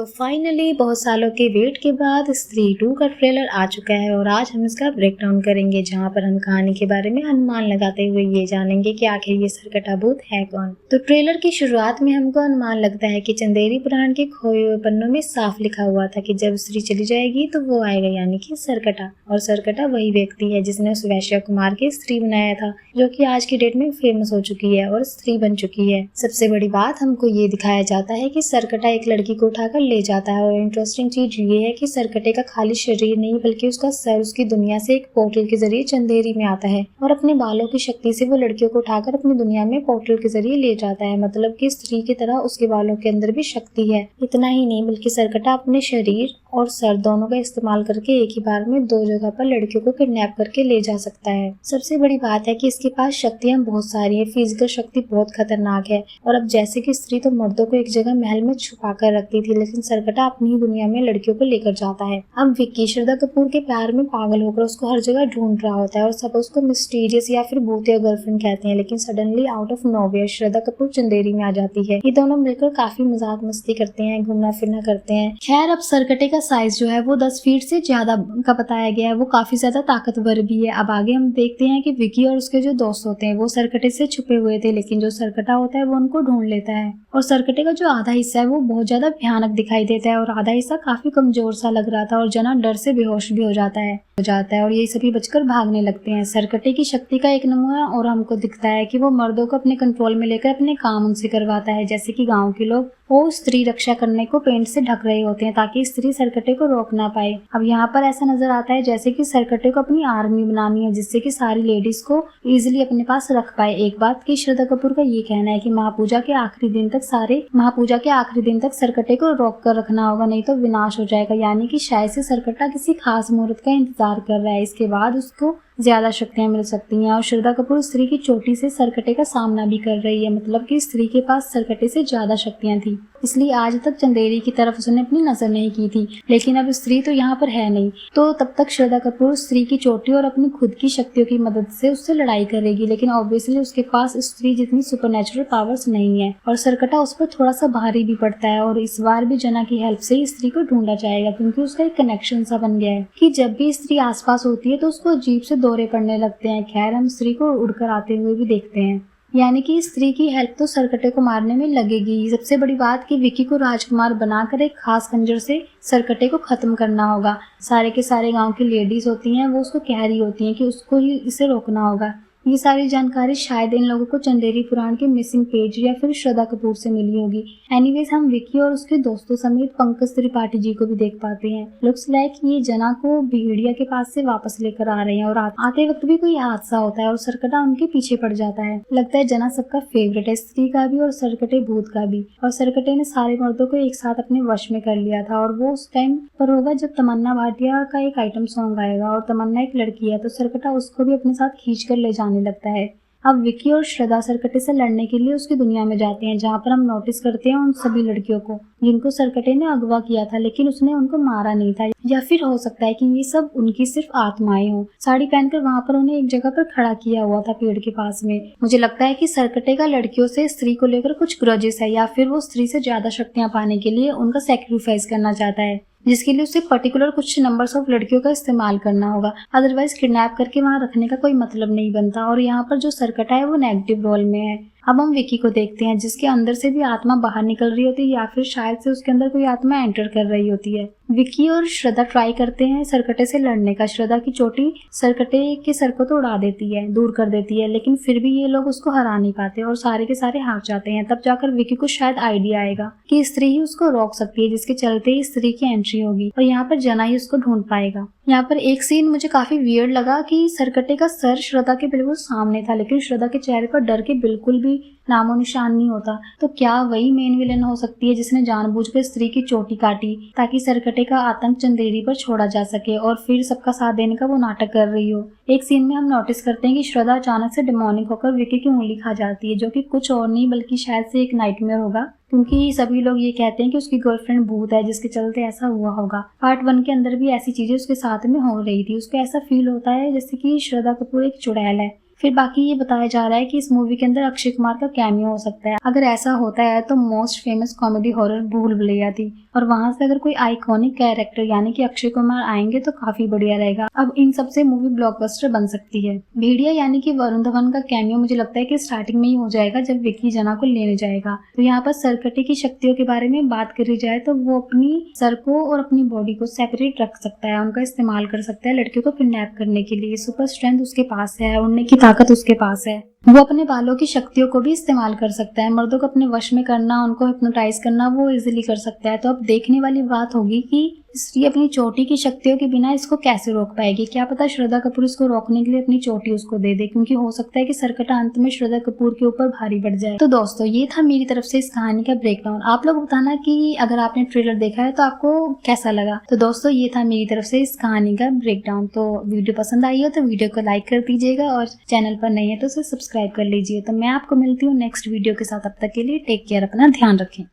तो फाइनली बहुत सालों के वेट के बाद स्त्री 2 का ट्रेलर आ चुका है और आज हम इसका ब्रेकडाउन करेंगे, जहां पर हम कहानी के बारे में अनुमान लगाते हुए ये जानेंगे कि आखिर ये सरकटा भूत है कौन। तो ट्रेलर की शुरुआत में हमको अनुमान लगता है कि चंदेरी पुराण के खोए हुए पन्नों में साफ लिखा हुआ था कि जब स्त्री चली जाएगी तो वो आएगा, यानी कि सरकटा। और सरकटा वही व्यक्ति है जिसने उस वैश्य कुमार की स्त्री बनाया था, जो कि आज की डेट में फेमस हो चुकी है और स्त्री बन चुकी है। सबसे बड़ी बात हमको ये दिखाया जाता है कि सरकटा एक लड़की को उठाकर ले जाता है और इंटरेस्टिंग चीज ये है कि सरकटे का खाली शरीर नहीं बल्कि उसका सर उसकी दुनिया से एक पोर्टल के जरिए चंदेरी में आता है और अपने बालों की शक्ति से वो लड़कियों को उठाकर अपनी दुनिया में पोर्टल के जरिए ले जाता है। मतलब कि स्त्री की तरह उसके बालों के अंदर भी शक्ति है। इतना ही नहीं बल्कि सरकटा अपने शरीर और सर दोनों का इस्तेमाल करके एक ही बार में 2 जगह पर लड़कियों को किडनैप करके ले जा सकता है। सबसे बड़ी बात है कि इसके पास शक्तियां बहुत सारी है, फिजिकल शक्ति बहुत खतरनाक है। और अब जैसे कि स्त्री तो मर्दों को एक जगह महल में छुपा कर रखती थी, लेकिन सरकटा अपनी दुनिया में लड़कियों को लेकर जाता है। अब विक्की श्रद्धा कपूर के प्यार में पागल होकर उसको हर जगह ढूंढ रहा होता है और सब उसको मिस्टीरियस या फिर भूतिया गर्लफ्रेंड कहते हैं, लेकिन suddenly out of nowhere Shraddha Kapoor Chanderi में आ जाती है। ये दोनों मिलकर काफी मजाक मस्ती करते हैं, घूमना फिरना करते हैं। खैर, अब सरकटे का साइज जो है वो 10 फीट से ज्यादा का बताया गया है, वो काफी ज्यादा ताकतवर भी है। अब आगे हम देखते हैं कि विक्की और उसके जो दोस्त होते हैं वो सरकटे से छुपे हुए थे, लेकिन जो सरकटा होता है वो उनको ढूंढ लेता है और सरकटे का जो आधा हिस्सा है वो बहुत ज्यादा भयानक दिखाई देता है और आधा हिस्सा काफी कमजोर सा लग रहा था और जना डर से बेहोश भी हो जाता है और ये सभी बचकर भागने लगते हैं। सरकटे की शक्ति का एक नमूना और हमको दिखता है कि वो मर्दों को अपने कंट्रोल में लेकर अपने काम उनसे करवाता है, जैसे कि गांव के लोग वो स्त्री रक्षा करने को पेंट से ढक रहे होते हैं ताकि स्त्री सरकटे को रोक ना पाए। अब यहाँ पर ऐसा नजर आता है जैसे कि सरकटे को अपनी आर्मी बनानी है जिससे कि सारी लेडीज को इजिली अपने पास रख पाए। एक बात की श्रद्धा कपूर का ये कहना है कि महापूजा के आखिरी दिन तक सरकटे को रोक कर रखना होगा, नहीं तो विनाश हो जाएगा। यानी कि शायद से सरकटा किसी खास मुहूर्त का इंतजार कर रहा है, इसके बाद उसको ज्यादा शक्तियां मिल सकती हैं। और श्रद्धा कपूर स्त्री की चोटी से सरकटे का सामना भी कर रही है, मतलब कि स्त्री के पास सरकटे से ज्यादा शक्तियां थी, इसलिए आज तक चंदेरी की तरफ उसने अपनी नजर नहीं की थी। लेकिन अब स्त्री तो यहाँ पर है नहीं, तो तब तक श्रद्धा कपूर स्त्री की चोटी और अपनी खुद की शक्तियों की मदद से उससे लड़ाई करेगी, लेकिन ऑब्वियसली उसके पास स्त्री जितनी सुपरनेचुरल पावर्स नहीं है और सरकटा उस पर थोड़ा सा भारी भी पड़ता है। और इस बार भी जना की हेल्प से स्त्री को ढूंढा जाएगा, क्योंकि उसका एक कनेक्शन सा बन गया है कि जब भी स्त्री आसपास होती है तो उसको अजीब से दौरे पड़ने लगते हैं। खैर, हम स्त्री को उड़कर आते हुए भी देखते हैं, यानी कि स्त्री की हेल्प तो सरकटे को मारने में लगेगी। सबसे बड़ी बात कि विक्की को राजकुमार बनाकर एक खास खंजर से सरकटे को खत्म करना होगा। सारे के सारे गांव की लेडीज होती हैं, वो उसको कह रही होती हैं कि उसको ही इसे रोकना होगा। ये सारी जानकारी शायद इन लोगों को चंदेरी पुराण के मिसिंग पेज या फिर श्रद्धा कपूर से मिली होगी। एनीवेज, हम विक्की और उसके दोस्तों समेत पंकज त्रिपाठी जी को भी देख पाते हैं। लुक्स लाइक ये जना को भेड़िया के पास से वापस लेकर आ रहे हैं और आते वक्त भी कोई हादसा होता है और सरकटा उनके पीछे पड़ जाता है। लगता है जना सबका फेवरेट है, स्त्री का भी और सरकटे भूत का भी। और सरकटे ने सारे मर्दों को एक साथ अपने वश में कर लिया था और वो उस टाइम पर होगा जब तमन्ना भाटिया का एक आइटम सॉन्ग आएगा और तमन्ना एक लड़की है तो सरकटा उसको भी अपने साथ खींच कर ले जाने लगता है। अब विक्की और श्रद्धा सरकटे से लड़ने के लिए उसकी दुनिया में जाते हैं, जहाँ पर हम नोटिस करते हैं उन सभी लड़कियों को जिनको सरकटे ने अगवा किया था, लेकिन उसने उनको मारा नहीं था। या फिर हो सकता है कि ये सब उनकी सिर्फ आत्माएं हों। साड़ी पहनकर वहाँ पर उन्हें एक जगह पर खड़ा किया हुआ था पेड़ के पास में। मुझे लगता है कि सरकटे का लड़कियों से स्त्री को लेकर कुछ ग्रजेस है, या फिर वो स्त्री से ज्यादा शक्तियां पाने के लिए उनका सेक्रीफाइस करना चाहता है, जिसके लिए उसे पर्टिकुलर कुछ नंबर्स ऑफ लड़कियों का इस्तेमाल करना होगा। अदरवाइज किडनैप करके वहां रखने का कोई मतलब नहीं बनता। और यहाँ पर जो सरकटा है वो नेगेटिव रोल में है। अब हम विक्की को देखते हैं जिसके अंदर से भी आत्मा बाहर निकल रही होती है, या फिर शायद से उसके अंदर कोई आत्मा एंटर कर रही होती है। विक्की और श्रद्धा ट्राई करते हैं सरकटे से लड़ने का। श्रद्धा की चोटी सरकटे के सर को तो उड़ा देती है, दूर कर देती है, लेकिन फिर भी ये लोग उसको हरा नहीं पाते और सारे के सारे हार जाते हैं। तब जाकर विक्की को शायद आइडिया आएगा कि स्त्री ही उसको रोक सकती है, जिसके चलते ही स्त्री की एंट्री होगी और यहाँ पर जना ही उसको ढूंढ पाएगा। यहाँ पर एक सीन मुझे काफी वियर्ड लगा कि सरकटे का सर श्रद्धा के बिल्कुल सामने था, लेकिन श्रद्धा के चेहरे पर डर के बिल्कुल भी नामो निशान नहीं होता। तो क्या वही मेन विलन हो सकती है जिसने जानबूझकर स्त्री की चोटी काटी ताकि सरकटे का आतंक चंदेरी पर छोड़ा जा सके और फिर सबका साथ देने का वो नाटक कर रही हो। एक सीन में हम नोटिस करते हैं कि श्रद्धा अचानक से डिमोनिक होकर विक्की की उंगली खा जाती है, जो कि कुछ और नहीं बल्कि शायद से एक नाइटमेयर होगा, क्योंकि सभी लोग ये कहते हैं कि उसकी गर्लफ्रेंड भूत है जिसके चलते ऐसा हुआ होगा। पार्ट 1 के अंदर भी ऐसी चीजें उसके साथ में हो रही थी। उसको ऐसा फील होता है जैसे कि श्रद्धा कपूर एक चुड़ैल है। फिर बाकी ये बताया जा रहा है कि इस मूवी के अंदर अक्षय कुमार का कैमियो हो सकता है। अगर ऐसा होता है तो मोस्ट फेमस कॉमेडी हॉरर भूल भुलैया थी, और वहां से अगर कोई आइकॉनिक कैरेक्टर यानी कि अक्षय कुमार आएंगे तो काफी बढ़िया रहेगा। अब इन सब से मूवी ब्लॉकबस्टर बन सकती है। भेड़िया यानी कि वरुण धवन का कैमियो मुझे लगता है कि स्टार्टिंग में ही हो जाएगा जब विक्की जना को लेने जाएगा। तो यहाँ पर सरकटे की शक्तियों के बारे में बात करी जाए तो वो अपनी सर को और अपनी बॉडी को सेपरेट रख सकता है, उनका इस्तेमाल कर सकता है लड़कियों को किडनैप करने के लिए। सुपर स्ट्रेंथ उसके पास है, उड़ने की ताकत उसके पास है। वो अपने बालों की शक्तियों को भी इस्तेमाल कर सकता है। मर्दों को अपने वश में करना, उनको हिप्नोटाइज करना वो इजीली कर सकता है। तो अब देखने वाली बात होगी कि स्त्री अपनी चोटी की शक्तियों के बिना इसको कैसे रोक पाएगी। क्या पता श्रद्धा कपूर इसको रोकने के लिए अपनी चोटी उसको दे दे, क्योंकि हो सकता है कि सरकटा अंत में श्रद्धा कपूर के ऊपर भारी पड़ जाए। तो दोस्तों ये था मेरी तरफ से इस कहानी का ब्रेकडाउन। आप लोग बताना कि अगर आपने ट्रेलर देखा है तो आपको कैसा लगा। तो दोस्तों ये था मेरी तरफ से इस कहानी का ब्रेकडाउन। तो वीडियो पसंद आई हो तो वीडियो को लाइक कर दीजिएगा, और चैनल पर नहीं है तो उसे सब्सक्राइब कर लीजिए। तो मैं आपको मिलती हूँ नेक्स्ट वीडियो के साथ। अब तक के लिए टेक केयर, अपना ध्यान रखें।